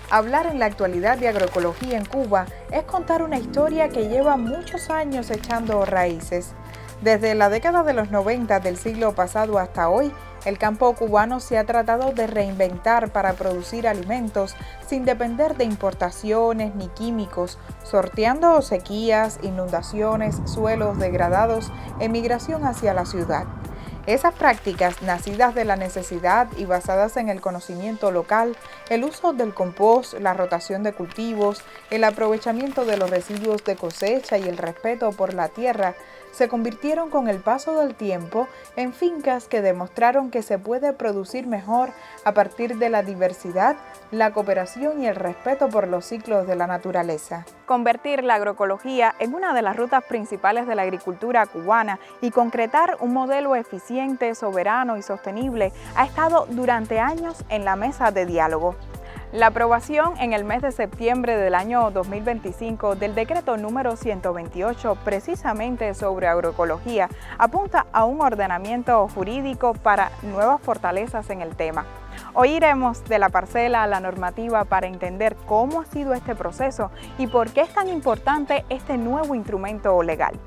Hablar en la actualidad de agroecología en Cuba es contar una historia que lleva muchos años echando raíces. Desde la década de los 90 del siglo pasado hasta hoy, el campo cubano se ha tratado de reinventar para producir alimentos sin depender de importaciones ni químicos, sorteando sequías, inundaciones, suelos degradados, emigración hacia la ciudad. Esas prácticas, nacidas de la necesidad y basadas en el conocimiento local, el uso del compost, la rotación de cultivos, el aprovechamiento de los residuos de cosecha y el respeto por la tierra, se convirtieron con el paso del tiempo en fincas que demostraron que se puede producir mejor a partir de la diversidad, la cooperación y el respeto por los ciclos de la naturaleza. Convertir la agroecología en una de las rutas principales de la agricultura cubana y concretar un modelo eficiente, soberano y sostenible ha estado durante años en la mesa de diálogo. La aprobación en el mes de septiembre del año 2025 del decreto número 128 precisamente sobre agroecología apunta a un ordenamiento jurídico para nuevas fortalezas en el tema. Hoy iremos de la parcela a la normativa para entender cómo ha sido este proceso y por qué es tan importante este nuevo instrumento legal.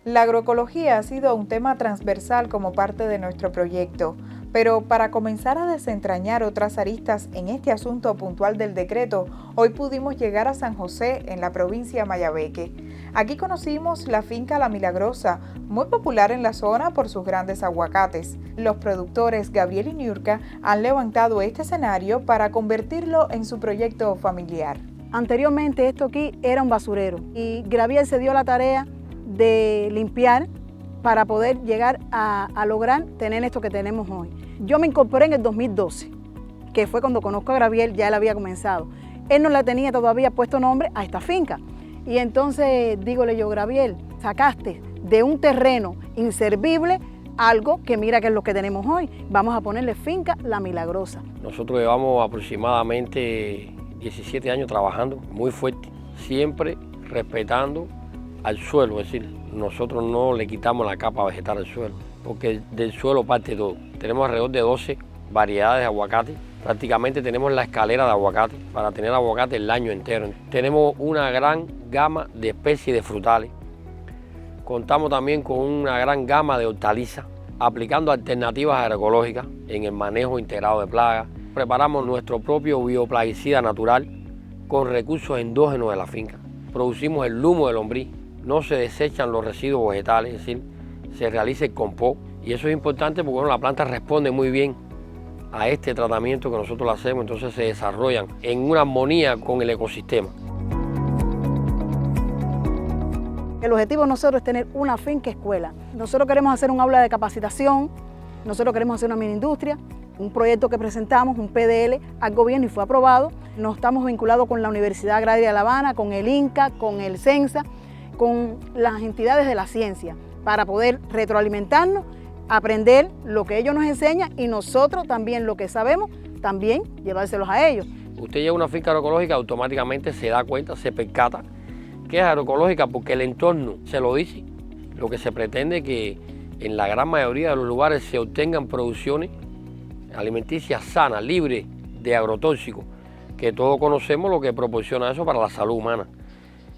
La agroecología ha sido un tema transversal como parte de nuestro proyecto, pero para comenzar a desentrañar otras aristas en este asunto puntual del decreto, hoy pudimos llegar a San José, en la provincia Mayabeque. Aquí conocimos la finca La Milagrosa, muy popular en la zona por sus grandes aguacates. Los productores Gabriel y Niurka han levantado este escenario para convertirlo en su proyecto familiar. Anteriormente esto aquí era un basurero y Gabriel se dio la tarea de limpiar para poder llegar a lograr tener esto que tenemos hoy. Yo me incorporé en el 2012, que fue cuando conozco a Gabriel, ya él había comenzado. Él no le tenía todavía puesto nombre a esta finca. Y entonces dígole yo, Gabriel, sacaste de un terreno inservible algo que mira que es lo que tenemos hoy. Vamos a ponerle finca La Milagrosa. Nosotros llevamos aproximadamente 17 años trabajando muy fuerte, siempre respetando al suelo, es decir, nosotros no le quitamos la capa vegetal al suelo, porque del suelo parte todo. Tenemos alrededor de 12 variedades de aguacate, prácticamente tenemos la escalera de aguacate para tener aguacate el año entero. Tenemos una gran gama de especies de frutales, contamos también con una gran gama de hortalizas, aplicando alternativas agroecológicas en el manejo integrado de plagas. Preparamos nuestro propio bioplaguicida natural con recursos endógenos de la finca. Producimos el humo de lombriz. No se desechan los residuos vegetales, es decir, se realiza el compost. Y eso es importante porque bueno, la planta responde muy bien a este tratamiento que nosotros le hacemos, entonces se desarrollan en una armonía con el ecosistema. El objetivo de nosotros es tener una finca escuela. Nosotros queremos hacer un aula de capacitación, nosotros queremos hacer una mini industria, un proyecto que presentamos, un PDL al gobierno y fue aprobado. Nos estamos vinculados con la Universidad Agraria de La Habana, con el INCA, con el CENSA, con las entidades de la ciencia, para poder retroalimentarnos, aprender lo que ellos nos enseñan y nosotros también lo que sabemos, también llevárselos a ellos. Usted lleva una finca agroecológica, automáticamente se da cuenta, se percata que es agroecológica porque el entorno se lo dice. Lo que se pretende es que en la gran mayoría de los lugares se obtengan producciones alimenticias sanas, libres de agrotóxicos, que todos conocemos lo que proporciona eso para la salud humana.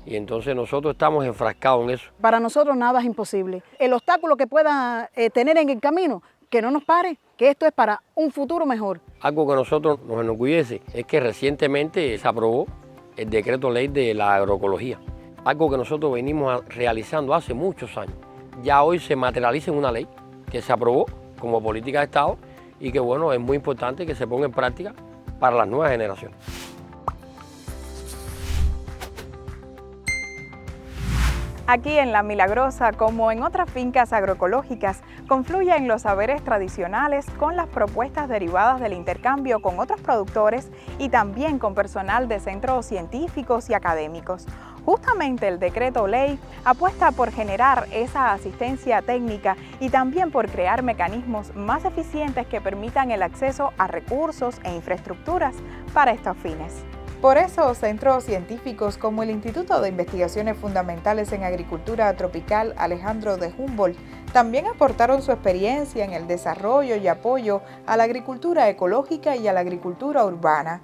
Y entonces nosotros estamos enfrascados en eso. Para nosotros nada es imposible. El obstáculo que pueda tener en el camino, que no nos pare, que esto es para un futuro mejor. Algo que a nosotros nos enorgullece es que recientemente se aprobó el decreto ley de la agroecología. Algo que nosotros venimos realizando hace muchos años. Ya hoy se materializa en una ley que se aprobó como política de Estado y que bueno, es muy importante que se ponga en práctica para las nuevas generaciones. Aquí en La Milagrosa, como en otras fincas agroecológicas, confluyen los saberes tradicionales con las propuestas derivadas del intercambio con otros productores y también con personal de centros científicos y académicos. Justamente el decreto ley apuesta por generar esa asistencia técnica y también por crear mecanismos más eficientes que permitan el acceso a recursos e infraestructuras para estos fines. Por eso, centros científicos como el Instituto de Investigaciones Fundamentales en Agricultura Tropical Alejandro de Humboldt También aportaron su experiencia en el desarrollo y apoyo a la agricultura ecológica y a la agricultura urbana.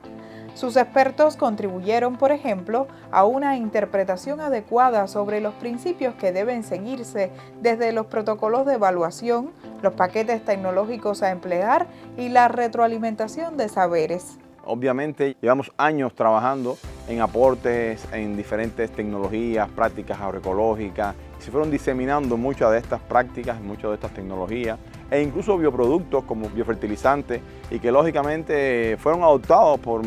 Sus expertos contribuyeron, por ejemplo, a una interpretación adecuada sobre los principios que deben seguirse desde los protocolos de evaluación, los paquetes tecnológicos a emplear y la retroalimentación de saberes. Obviamente llevamos años trabajando en aportes en diferentes tecnologías, prácticas agroecológicas. Se fueron diseminando muchas de estas prácticas, muchas de estas tecnologías e incluso bioproductos como biofertilizantes y que lógicamente fueron adoptados por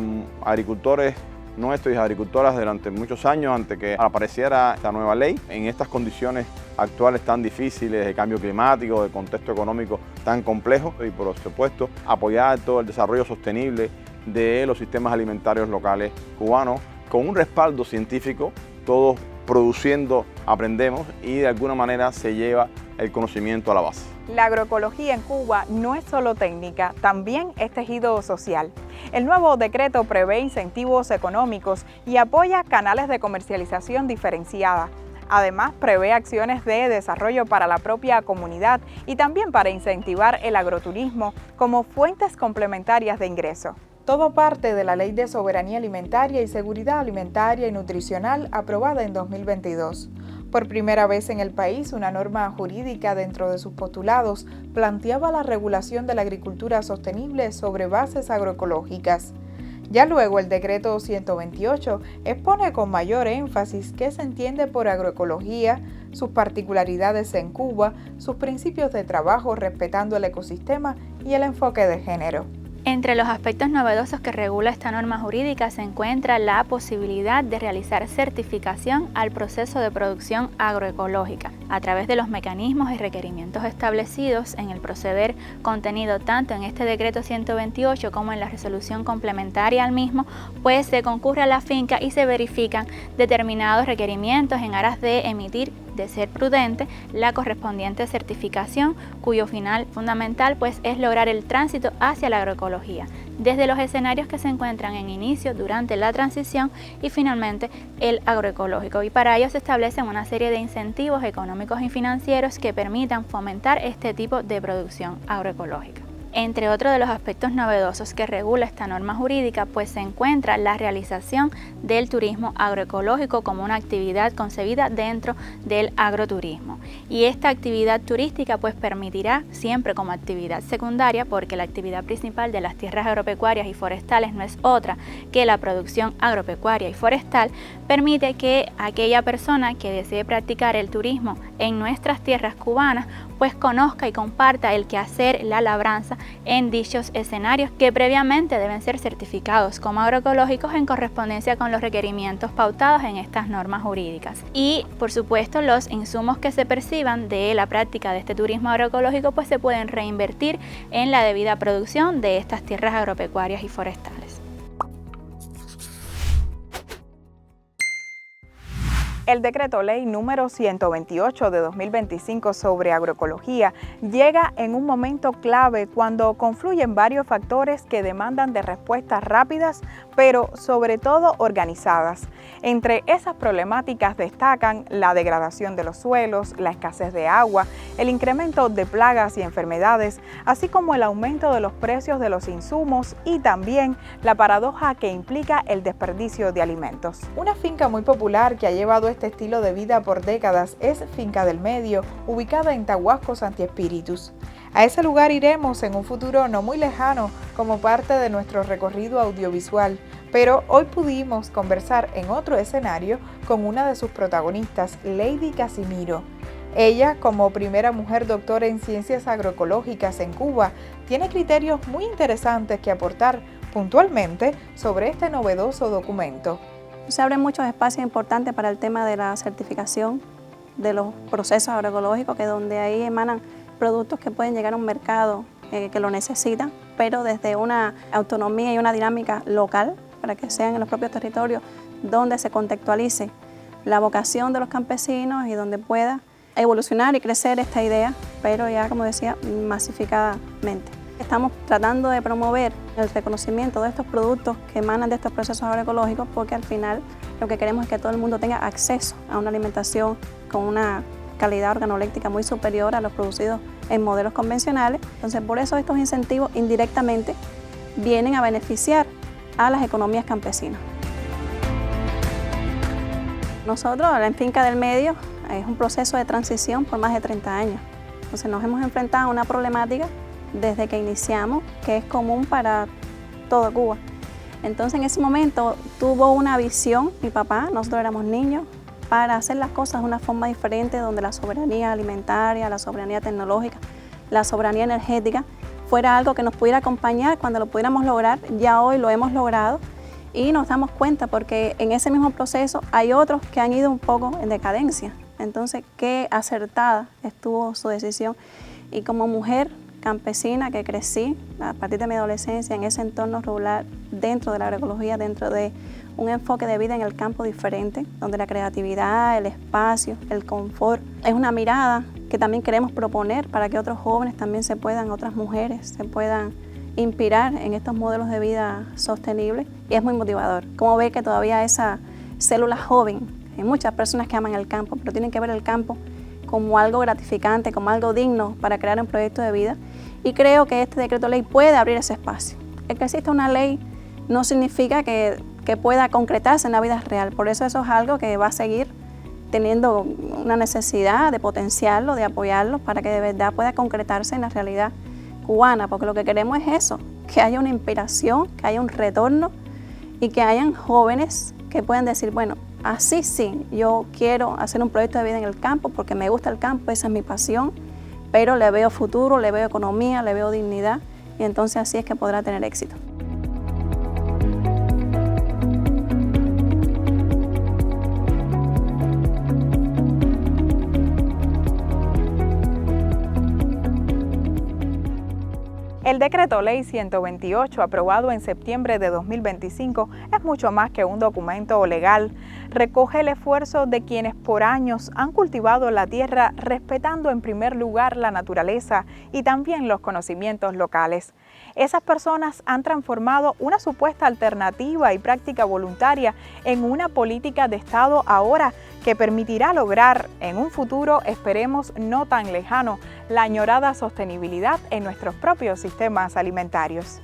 agricultores nuestros y agricultoras durante muchos años antes que apareciera esta nueva ley. En estas condiciones actuales tan difíciles de cambio climático, de contexto económico tan complejo y por supuesto apoyar todo el desarrollo sostenible de los sistemas alimentarios locales cubanos con un respaldo científico, todos produciendo aprendemos y de alguna manera se lleva el conocimiento a la base. La agroecología en Cuba no es solo técnica, también es tejido social. El nuevo decreto prevé incentivos económicos y apoya canales de comercialización diferenciada. Además, prevé acciones de desarrollo para la propia comunidad y también para incentivar el agroturismo como fuentes complementarias de ingreso. Todo parte de la Ley de Soberanía Alimentaria y Seguridad Alimentaria y Nutricional aprobada en 2022. Por primera vez en el país, una norma jurídica dentro de sus postulados planteaba la regulación de la agricultura sostenible sobre bases agroecológicas. Ya luego el decreto 128 expone con mayor énfasis qué se entiende por agroecología, sus particularidades en Cuba, sus principios de trabajo respetando el ecosistema y el enfoque de género. Entre los aspectos novedosos que regula esta norma jurídica se encuentra la posibilidad de realizar certificación al proceso de producción agroecológica a través de los mecanismos y requerimientos establecidos en el proceder contenido tanto en este decreto 128 como en la resolución complementaria al mismo, pues se concurre a la finca y se verifican determinados requerimientos en aras de emitir, de ser prudente, la correspondiente certificación, cuyo final fundamental pues es lograr el tránsito hacia la agroecología, desde los escenarios que se encuentran en inicio, durante la transición y finalmente el agroecológico. Y para ello se establecen una serie de incentivos económicos y financieros que permitan fomentar este tipo de producción agroecológica. Entre otros de los aspectos novedosos que regula esta norma jurídica, pues se encuentra la realización del turismo agroecológico como una actividad concebida dentro del agroturismo. Y esta actividad turística pues permitirá, siempre como actividad secundaria, porque la actividad principal de las tierras agropecuarias y forestales no es otra que la producción agropecuaria y forestal, permite que aquella persona que desee practicar el turismo en nuestras tierras cubanas pues conozca y comparta el quehacer, la labranza en dichos escenarios que previamente deben ser certificados como agroecológicos en correspondencia con los requerimientos pautados en estas normas jurídicas. Y por supuesto los insumos que se perciban de la práctica de este turismo agroecológico pues se pueden reinvertir en la debida producción de estas tierras agropecuarias y forestales. El decreto ley número 128 de 2025 sobre agroecología llega en un momento clave cuando confluyen varios factores que demandan de respuestas rápidas, pero sobre todo organizadas. Entre esas problemáticas destacan la degradación de los suelos, la escasez de agua, el incremento de plagas y enfermedades, así como el aumento de los precios de los insumos y también la paradoja que implica el desperdicio de alimentos. Una finca muy popular que ha llevado este estilo de vida por décadas es Finca del Medio, ubicada en Tahuasco, Santi Espíritus. A ese lugar iremos en un futuro no muy lejano como parte de nuestro recorrido audiovisual, pero hoy pudimos conversar en otro escenario con una de sus protagonistas, Lady Casimiro. Ella, como primera mujer doctora en ciencias agroecológicas en Cuba, tiene criterios muy interesantes que aportar puntualmente sobre este novedoso documento. Se abren muchos espacios importantes para el tema de la certificación de los procesos agroecológicos, que donde ahí emanan productos que pueden llegar a un mercado que lo necesita, pero desde una autonomía y una dinámica local, para que sean en los propios territorios donde se contextualice la vocación de los campesinos y donde pueda evolucionar y crecer esta idea, pero ya, como decía, masificadamente. Estamos tratando de promover el reconocimiento de estos productos que emanan de estos procesos agroecológicos, porque al final lo que queremos es que todo el mundo tenga acceso a una alimentación con una calidad organoléptica muy superior a los producidos en modelos convencionales. Entonces, por eso estos incentivos indirectamente vienen a beneficiar a las economías campesinas. Nosotros, en Finca del Medio, es un proceso de transición por más de 30 años. Entonces, nos hemos enfrentado a una problemática desde que iniciamos, que es común para toda Cuba. Entonces, en ese momento tuvo una visión, mi papá, nosotros éramos niños, para hacer las cosas de una forma diferente, donde la soberanía alimentaria, la soberanía tecnológica, la soberanía energética, fuera algo que nos pudiera acompañar cuando lo pudiéramos lograr. Ya hoy lo hemos logrado y nos damos cuenta porque en ese mismo proceso hay otros que han ido un poco en decadencia. Entonces, qué acertada estuvo su decisión. Y como mujer campesina que crecí a partir de mi adolescencia en ese entorno rural, dentro de la agroecología, dentro de un enfoque de vida en el campo diferente, donde la creatividad, el espacio, el confort, es una mirada que también queremos proponer para que otros jóvenes también se puedan, otras mujeres se puedan inspirar en estos modelos de vida sostenibles, y es muy motivador. Como ver que todavía esa célula joven, hay muchas personas que aman el campo, pero tienen que ver el campo como algo gratificante, como algo digno para crear un proyecto de vida, y creo que este decreto ley puede abrir ese espacio. El que exista una ley no significa que pueda concretarse en la vida real, por eso es algo que va a seguir teniendo una necesidad de potenciarlo, de apoyarlo, para que de verdad pueda concretarse en la realidad cubana, porque lo que queremos es eso, que haya una inspiración, que haya un retorno y que hayan jóvenes que puedan decir, bueno, así sí, yo quiero hacer un proyecto de vida en el campo porque me gusta el campo, esa es mi pasión, pero le veo futuro, le veo economía, le veo dignidad, y entonces así es que podrá tener éxito. El Decreto Ley 128, aprobado en septiembre de 2025, es mucho más que un documento legal. Recoge el esfuerzo de quienes por años han cultivado la tierra respetando en primer lugar la naturaleza y también los conocimientos locales. Esas personas han transformado una supuesta alternativa y práctica voluntaria en una política de Estado ahora que permitirá lograr en un futuro, esperemos no tan lejano, la añorada sostenibilidad en nuestros propios sistemas alimentarios.